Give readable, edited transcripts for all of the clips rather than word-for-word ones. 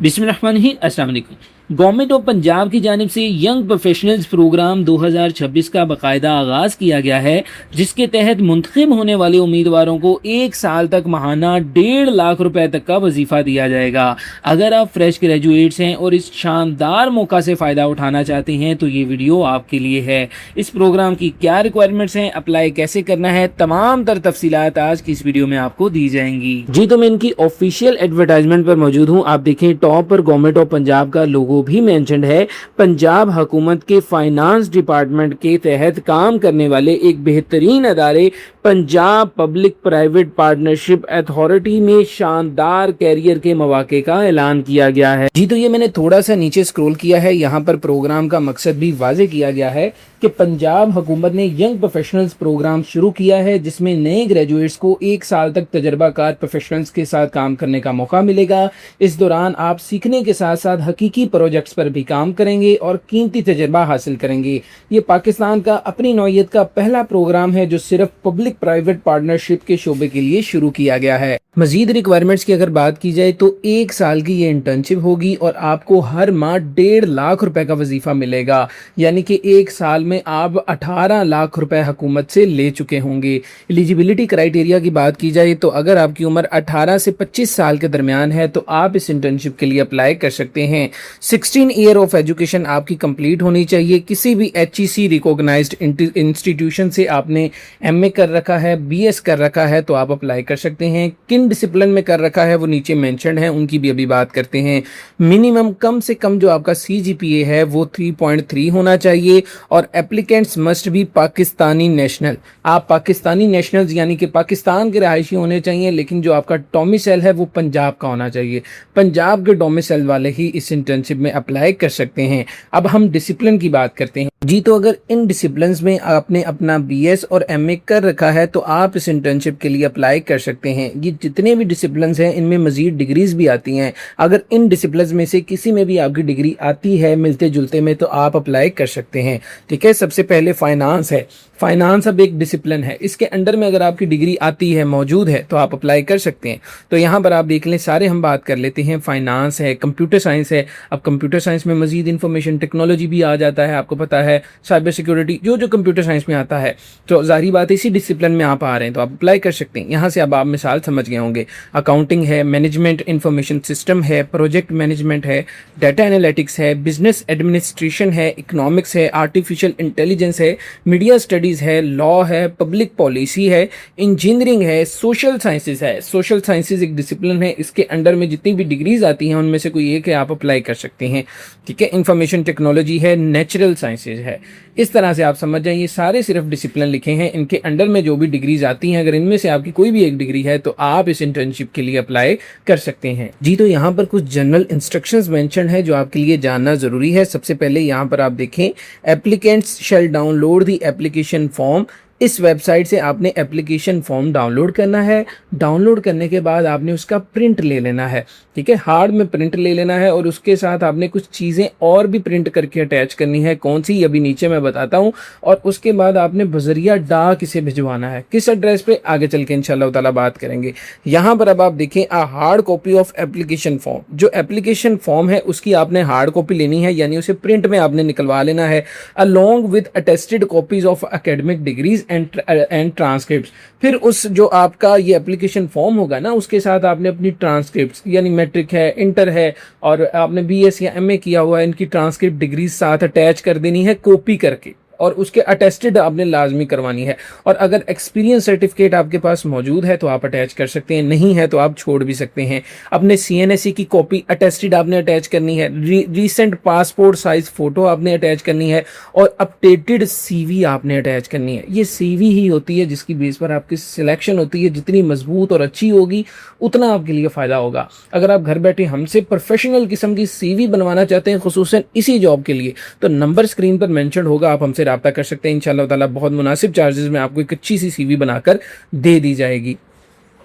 बिस्मिल्लाहिर्रहमानिर्रहीम। अस्सलाम वालेकुम। गवर्नमेंट ऑफ पंजाब की जानिब से यंग प्रोफेशनल्स प्रोग्राम 2026 का बाकायदा आगाज़ किया गया है, जिसके तहत मुंतखब होने वाले उम्मीदवारों को 1 साल तक माहाना 1.5 लाख रुपए तक का वजीफ़ा दिया जाएगा। अगर आप फ्रेश ग्रेजुएट्स हैं और इस शानदार मौका से फ़ायदा उठाना चाहते हैं तो ये वीडियो आपके लिए है। इस प्रोग्राम की क्या रिक्वायरमेंट्स हैं, अप्लाई कैसे करना है, तमाम तर तफसीलात आज की इस वीडियो में आपको दी जाएंगी। जी, तो मैं इनकी ऑफिशियल एडवर्टाइजमेंट पर मौजूद हूँ। आप देखें, टॉप पर गवर्नमेंट ऑफ पंजाब का लोगो भी मेंशन्ड है। पंजाब हुकूमत के फाइनेंस डिपार्टमेंट के तहत काम करने वाले एक बेहतरीन अदारे Punjab public private partnership authority में शानदार कैरियर के मौके का ऐलान किया गया है। जी, तो ये मैंने थोड़ा सा नीचे स्क्रॉल किया है। यहाँ पर प्रोग्राम का मकसद भी वाजे किया गया है कि पंजाब हुकूमत ने यंग प्रोफेशनल्स प्रोग्राम शुरू किया है, जिसमें नए ग्रेजुएट्स को 1 साल तक तजर्बाकार प्रोफेशनल्स के साथ काम करने का मौका मिलेगा। इस दौरान आप सीखने के साथ साथ हकीकी प्रोजेक्ट्स पर भी काम करेंगे और कीमती तजर्बा हासिल करेंगे। ये पाकिस्तान का अपनी नौइयत का पहला प्रोग्राम है जो सिर्फ पब्लिक प्राइवेट पार्टनरशिप के शोबे के लिए शुरू किया गया है। मजीद रिक्वायरमेंट्स की अगर बात की जाए तो 1 साल की ये इंटर्नशिप होगी और आपको हर माह 1.5 लाख रुपए का वजीफा मिलेगा, यानी कि 1 साल में आप 18 लाख रुपए हुकूमत से ले चुके होंगे। एलिजिबिलिटी क्राइटेरिया की बात की जाए तो अगर आपकी उम्र 18 से 25 साल के दरमियान है तो आप इस इंटर्नशिप के लिए अप्लाई कर सकते हैं। 16 ईयर ऑफ एजुकेशन आपकी कंप्लीट होनी चाहिए। किसी भी HEC रिकॉग्नाइज्ड इंस्टीट्यूशन से आपने MA कर रखा है, BS कर रखा है तो आप अप्लाई कर सकते हैं। किन डिसिप्लिन में कर रखा है वो नीचे मेंशन्ड है, उनकी भी अभी बात करते हैं। मिनिमम कम से कम जो आपका CGPA है वो 3.3 होना चाहिए और applicants must be Pakistani national. आप पाकिस्तानी नेशनल्स यानी कि पाकिस्तान के रहायशी होने चाहिए, लेकिन जो आपका डोमिसाइल है वो पंजाब का होना चाहिए। पंजाब के डोमिसाइल वाले ही इस इंटर्नशिप में अप्लाई कर सकते हैं। अब हम डिसिप्लिन की बात करते हैं। जी, तो अगर इन डिसिप्लिन में आपने अपना BS और MA कर रखा है तो आप इस इंटर्नशिप के लिए अप्लाई कर सकते हैं। ये जितने भी डिसिप्लिन हैं इनमें मजीद डिग्रीज भी आती हैं। अगर इन डिसिप्लिन में से किसी में भी आपकी डिग्री आती है मिलते जुलते में तो आप अप्लाई कर सकते हैं। ठीक है, सबसे पहले फाइनेंस है। फाइनेंस अब एक डिसिप्लिन है, इसके अंडर में अगर आपकी डिग्री आती है, मौजूद है तो आप अप्लाई कर सकते हैं। तो यहाँ पर आप देख लें, सारे हम बात कर लेते हैं। फाइनेंस है, कंप्यूटर साइंस है। अब कंप्यूटर साइंस में मजीद इंफॉर्मेशन टेक्नोलॉजी भी आ जाता है, आपको पता है, साइबर सिक्योरिटी, जो कंप्यूटर साइंस में आता है। तो जाहिर बात है इसी डिसिप्लिन में आप आ रहे हैं तो आप अप्लाई कर सकते हैं। यहाँ से अब आप मिसाल समझ गए होंगे। अकाउंटिंग है, मैनेजमेंट इंफॉर्मेशन सिस्टम है, प्रोजेक्ट मैनेजमेंट है, डाटा एनालिटिक्स है, बिजनेस एडमिनिस्ट्रेशन है, इकोनॉमिक्स है, आर्टिफिशियल इंटेलिजेंस है, मीडिया स्टडीज है, लॉ है, पब्लिक पॉलिसी है, इंजीनियरिंग है, सोशल साइंसेज है। सोशल साइंसेज एक डिसिप्लिन है, इसके अंडर में जितनी भी डिग्रीज आती हैं उनमें से कोई एक है, आप अप्लाई कर सकते हैं। ठीक है, इंफॉर्मेशन टेक्नोलॉजी है, नेचुरल साइंसेज है। इस तरह से आप समझ जाएं, ये सारे सिर्फ डिसिप्लिन लिखे हैं। इनके अंडर में जो भी डिग्रीज आती हैं, अगर इनमें से आपकी कोई भी एक डिग्री है तो आप इस इंटर्नशिप के लिए अप्लाई कर सकते हैं। जी, तो यहाँ पर कुछ जनरल इंस्ट्रक्शंस मेंशन है जो आपके लिए जानना जरूरी है। सबसे पहले यहाँ पर आप देखें, applicants shall download the application form. इस वेबसाइट से आपने एप्लीकेशन फॉर्म डाउनलोड करना है। डाउनलोड करने के बाद आपने उसका प्रिंट ले लेना है। ठीक है, हार्ड में प्रिंट ले लेना है और उसके साथ आपने कुछ चीज़ें और भी प्रिंट करके अटैच करनी है। कौन सी अभी नीचे मैं बताता हूँ। और उसके बाद आपने बजरिया डाक इसे भिजवाना है। किस एड्रेस पे, आगे चल के इंशाल्लाह ताला बात करेंगे। यहाँ पर अब आप देखें, a hard copy of application form. जो एप्लीकेशन फॉर्म है उसकी आपने हार्ड कॉपी लेनी है, यानी उसे प्रिंट में आपने निकलवा लेना है, along with attested copies of academic degrees and transcript. फिर उस जो आपका ये एप्लीकेशन फॉर्म होगा ना, उसके साथ आपने अपनी ट्रांसक्रिप्ट, यानी मैट्रिक है, इंटर है और आपने BS या MA किया हुआ है, इनकी ट्रांसक्रिप्ट डिग्री साथ अटैच कर देनी है कॉपी करके, और उसके अटेस्टेड आपने लाजमी करवानी है। और अगर एक्सपीरियंस सर्टिफिकेट आपके पास मौजूद है तो आप अटैच कर सकते हैं, नहीं है तो आप छोड़ भी सकते हैं। अपने CNSE की कॉपी अटेस्टेड आपने अटैच करनी है। रीसेंट पासपोर्ट साइज फोटो आपने अटैच करनी है और अपडेटेड CV आपने अटैच करनी है। ये CV ही होती है जिसकी बेस पर आपकी सिलेक्शन होती है। जितनी मजबूत और अच्छी होगी उतना आपके लिए फ़ायदा होगा। अगर आप घर बैठे हमसे प्रोफेशनल किस्म की CV बनवाना चाहते हैं, खुसूसन इसी जॉब के लिए, तो नंबर स्क्रीन पर मेंशन होगा, आप हमसे राब्ता कर सकते हैं। इंशाल्लाह ताला बहुत मुनासिब चार्जेस में आपको एक अच्छी सी CV बनाकर दे दी जाएगी।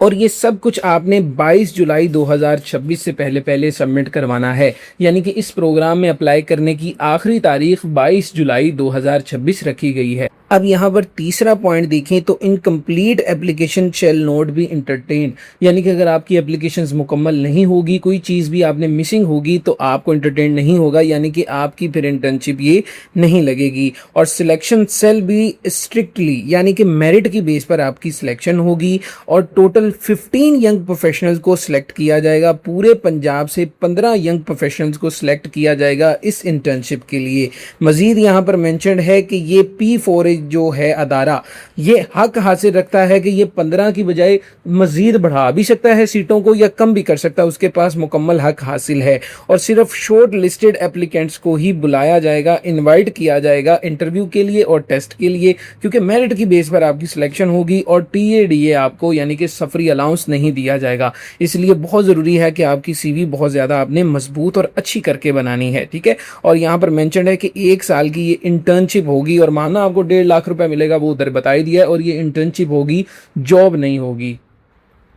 और ये सब कुछ आपने 22 जुलाई 2026 से पहले सबमिट करवाना है, यानी कि इस प्रोग्राम में अप्लाई करने की आखिरी तारीख 22 जुलाई 2026 रखी गई है। अब यहाँ पर तीसरा पॉइंट देखें तो incomplete application shall not be entertain, यानी कि अगर आपकी एप्लीकेशंस मुकम्मल नहीं होगी, कोई चीज़ भी आपने मिसिंग होगी तो आपको एंटरटेन नहीं होगा, यानी कि आपकी फिर इंटर्नशिप ये नहीं लगेगी। और सिलेक्शन सेल भी स्ट्रिक्टली यानी कि मेरिट की बेस पर आपकी सिलेक्शन होगी और टोटल 15 यंग प्रोफेशनल्स को सिलेक्ट किया जाएगा। पूरे पंजाब से 15 यंग प्रोफेशनल्स को सिलेक्ट किया जाएगा इस इंटर्नशिप के लिए। मजीद यहाँ पर मेंशन्ड है कि ये P4A जो है अदारा, ये हक हासिल रखता है कि ये 15 की बजाय मजीद बढ़ा भी सकता है सीटों को या कम भी कर सकता है, उसके पास मुकम्मल हक हासिल है। और सिर्फ शॉर्ट लिस्टेड एप्लीकेंट्स को ही बुलाया जाएगा, इनवाइट किया जाएगा इंटरव्यू के लिए और टेस्ट के लिए, क्योंकि मेरिट की बेस पर आपकी सिलेक्शन होगी और TADA आपको यानी कि सफरी अलाउंस नहीं दिया जाएगा। इसलिए बहुत ज़रूरी है कि आपकी CV बहुत ज़्यादा आपने मजबूत और अच्छी करके बनानी है, ठीक है। और यहाँ पर मेंशन है कि 1 साल की ये इंटर्नशिप होगी और माना आपको 1.5 लाख रुपए मिलेगा, वो उधर बता ही दिया है, और ये इंटर्नशिप होगी, जॉब नहीं होगी।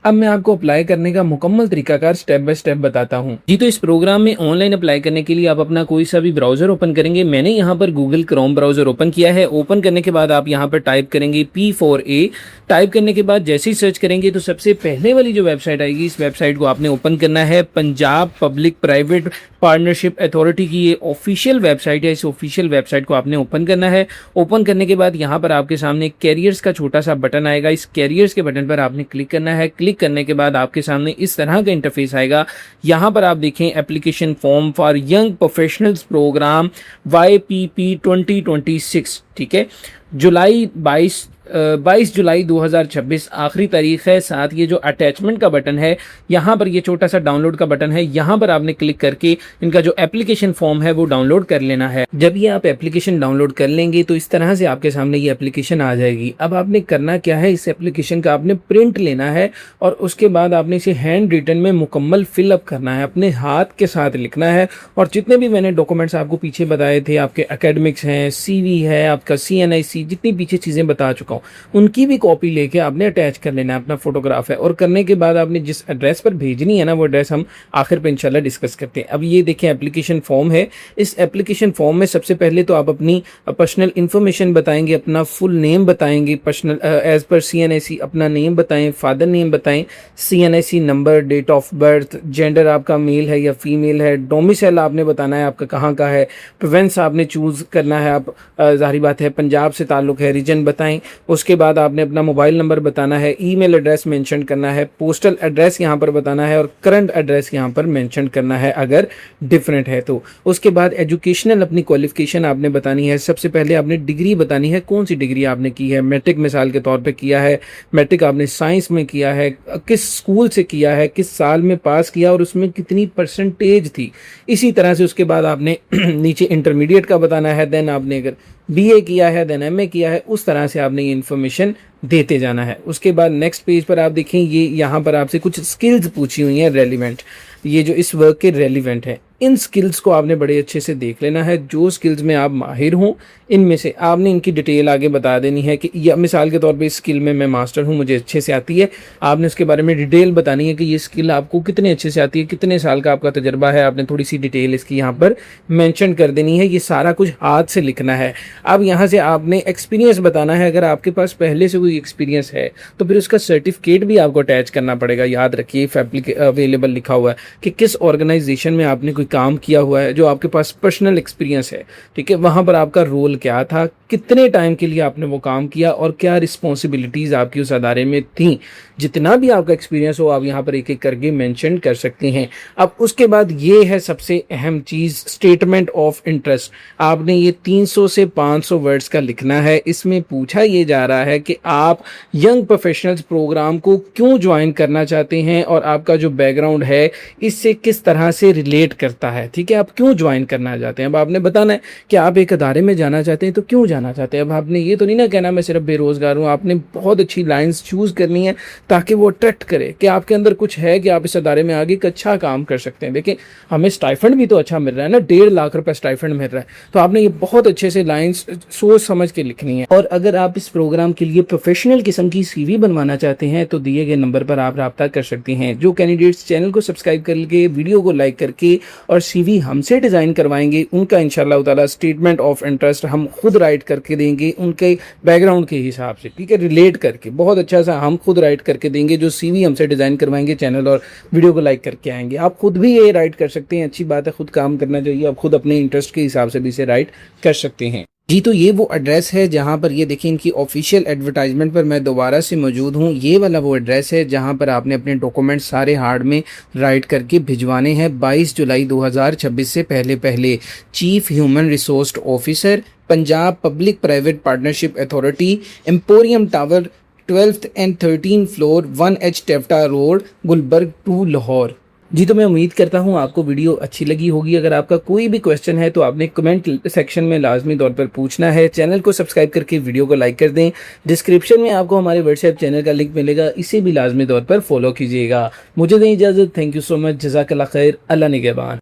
अब मैं आपको अप्लाई करने का मुकम्मल तरीकाकार स्टेप बाय स्टेप बताता हूँ जी। तो इस प्रोग्राम में ऑनलाइन अप्लाई करने के लिए आप अपना कोई सा भी ब्राउजर ओपन करेंगे। मैंने यहाँ पर गूगल क्रोम ब्राउजर ओपन किया है। ओपन करने के बाद आप यहाँ पर टाइप करेंगे P4A। टाइप करने के बाद जैसे ही सर्च करेंगे तो सबसे पहले वाली जो वेबसाइट आएगी, इस वेबसाइट को आपने ओपन करना है। Punjab public private partnership authority की ये ऑफिशियल वेबसाइट है। इस ऑफिशियल वेबसाइट को आपने ओपन करना है। ओपन करने के बाद यहाँ पर आपके सामने कैरियर्स का छोटा सा बटन आएगा। इस कैरियर्स के बटन पर आपने क्लिक करना है। क्लिक करने के बाद आपके सामने इस तरह का इंटरफेस आएगा। यहाँ पर आप देखें application form for young professionals program YPP 2026, ठीक है। 22 जुलाई 2026 आखिरी तारीख है। साथ ये जो अटैचमेंट का बटन है, यहाँ पर ये छोटा सा डाउनलोड का बटन है, यहाँ पर आपने क्लिक करके इनका जो एप्लीकेशन फॉर्म है वो डाउनलोड कर लेना है। जब ये आप एप्लीकेशन डाउनलोड कर लेंगे तो इस तरह से आपके सामने ये एप्लीकेशन आ जाएगी। अब आपने करना क्या है, इस एप्लीकेशन का आपने प्रिंट लेना है और उसके बाद आपने इसे हैंड रिटन में मुकम्मल फिलअप करना है, अपने हाथ के साथ लिखना है। और जितने भी मैंने डॉक्यूमेंट्स आपको पीछे बताए थे, आपके एकेडमिक्स हैं, CV है, आपका CNIC, जितनी पीछे चीज़ें बता चुका हूँ, उनकी भी कॉपी लेके आपने अटैच कर लेना है, अपना फोटोग्राफ है। और करने के बाद आपने जिस एड्रेस पर भेजनी है ना, वो एड्रेस हम आखिर पे इंशाल्लाह डिस्कस करते हैं। अब ये देखें एप्लीकेशन फॉर्म है। इस एप्लीकेशन फॉर्म में सबसे पहले तो आप अपनी पर्सनल इन्फॉर्मेशन बताएंगे, अपना फुल नेम बताएंगे, पर्सनल एज पर CNIC अपना नेम बताएं, फादर नेम बताएं, CNIC number, date of birth, gender आपका मेल है या फीमेल है, डोमिसाइल आपने बताना है आपका कहाँ का है, प्रोविंस आपने चूज़ करना है, आप जाहिर बात है पंजाब से ताल्लुक़ है, रीजन बताएं। उसके बाद आपने अपना मोबाइल नंबर बताना है, ईमेल एड्रेस मेंशन करना है, पोस्टल एड्रेस यहाँ पर बताना है और करंट एड्रेस यहाँ पर मेंशन करना है अगर डिफरेंट है तो। उसके बाद एजुकेशनल अपनी क्वालिफिकेशन आपने बतानी है। सबसे पहले आपने डिग्री बतानी है, कौन सी डिग्री आपने की है। मैट्रिक मिसाल के तौर पे किया है, मैट्रिक आपने साइंस में किया है, किस स्कूल से किया है, किस साल में पास किया और उसमें कितनी परसेंटेज थी। इसी तरह से उसके बाद आपने नीचे इंटरमीडिएट का बताना है, देन आपने अगर BA किया है, देन MA किया है, उस तरह से आपने ये इन्फॉर्मेशन देते जाना है। उसके बाद नेक्स्ट पेज पर आप देखें, ये यहाँ पर आपसे कुछ स्किल्स पूछी हुई हैं रेलिवेंट, ये जो इस वर्क के रेलिवेंट है। इन स्किल्स को आपने बड़े अच्छे से देख लेना है। जो स्किल्स में आप माहिर हों, इनमें से आपने इनकी डिटेल आगे बता देनी है कि या मिसाल के तौर पे इस स्किल में मैं मास्टर हूं, मुझे अच्छे से आती है। आपने उसके बारे में डिटेल बतानी है कि ये स्किल आपको कितने अच्छे से आती है, कितने साल का आपका तजर्बा है। आपने थोड़ी सी डिटेल इसकी यहाँ पर मेंशन कर देनी है। ये सारा कुछ हाथ से लिखना है। अब यहाँ से आपने एक्सपीरियंस बताना है। अगर आपके पास पहले से कोई एक्सपीरियंस है तो फिर उसका सर्टिफिकेट भी आपको अटैच करना पड़ेगा। याद रखिए अवेलेबल लिखा हुआ है कि किस ऑर्गेनाइजेशन में आपने कोई काम किया हुआ है, जो आपके पास पर्सनल एक्सपीरियंस है, ठीक है। वहाँ पर आपका रोल क्या था, कितने टाइम के लिए आपने वो काम किया और क्या रिस्पॉन्सिबिलिटीज़ आपकी उस अदारे में थी। जितना भी आपका एक्सपीरियंस हो आप यहाँ पर एक एक करके मेंशन कर सकते हैं। अब उसके बाद ये है सबसे अहम चीज़, स्टेटमेंट ऑफ इंटरेस्ट। आपने ये 300 से 500 वर्ड्स का लिखना है। इसमें पूछा ये जा रहा है कि आप यंग प्रोफेशनल्स प्रोग्राम को क्यों ज्वाइन करना चाहते हैं और आपका जो बैकग्राउंड है इससे किस तरह से रिलेट करता है, ठीक है। आप क्यों ज्वाइन करना चाहते हैं। अब आपने बताना है कि आप एक अदारे में जाना चाहते हैं तो क्यों जाना चाहते हैं। अब आपने ये तो नहीं ना कहना मैं सिर्फ बेरोजगार हूँ। आपने बहुत अच्छी लाइंस चूज करनी है ताकि वो अट्रैक्ट करे कि आपके अंदर कुछ है कि आप इस अदारे में आगे एक अच्छा काम कर सकते हैं। देखिए हमें स्टाइफंड भी तो अच्छा मिल रहा है ना, 1.5 लाख रुपए स्टाइफंड मिल रहा है। तो आपने ये बहुत अच्छे से लाइंस सोच समझ के लिखनी है। और अगर आप इस प्रोग्राम के लिए प्रोफेशनल किस्म की CV बनवाना चाहते हैं तो दिए गए नंबर पर आप रब्ता कर सकते हैं। जो कैंडिडेट्स चैनल को सब्सक्राइब करके वीडियो को लाइक करके और CV हमसे डिज़ाइन करवाएंगे, उनका इंशाल्लाह ताला स्टेटमेंट ऑफ इंटरेस्ट हम खुद राइट करके देंगे उनके बैकग्राउंड के हिसाब से, ठीक है, रिलेट करके बहुत अच्छा सा हम खुद राइट करके देंगे। जो CV हमसे डिज़ाइन करवाएंगे चैनल और वीडियो को लाइक करके आएंगे। आप खुद भी ये राइट कर सकते हैं, अच्छी बात है, खुद काम करना चाहिए, आप खुद अपने इंटरेस्ट के हिसाब से भी इसे राइट कर सकते हैं जी। तो ये वो एड्रेस है जहाँ पर ये देखिए इनकी ऑफिशियल एडवर्टाइजमेंट पर मैं दोबारा से मौजूद हूँ। ये वाला वो एड्रेस है जहाँ पर आपने अपने डॉक्यूमेंट सारे हार्ड में राइट करके भिजवाने हैं 22 जुलाई 2026 से पहले। Chief human resource officer, Punjab public private partnership authority, emporium tower, 12th and 13th floor, 1H टेफ्टा रोड, गुलबर्ग 2 लाहौर जी। तो मैं उम्मीद करता हूँ आपको वीडियो अच्छी लगी होगी। अगर आपका कोई भी क्वेश्चन है तो आपने कमेंट सेक्शन में लाजमी तौर पर पूछना है। चैनल को सब्सक्राइब करके वीडियो को लाइक कर दें। डिस्क्रिप्शन में आपको हमारे व्हाट्सएप चैनल का लिंक मिलेगा, इसे भी लाजमी तौर पर फॉलो कीजिएगा। मुझे दें इजाज़त। Thank you so much. जज़ाकल्लाह खैर। अल्लाह निगहबान।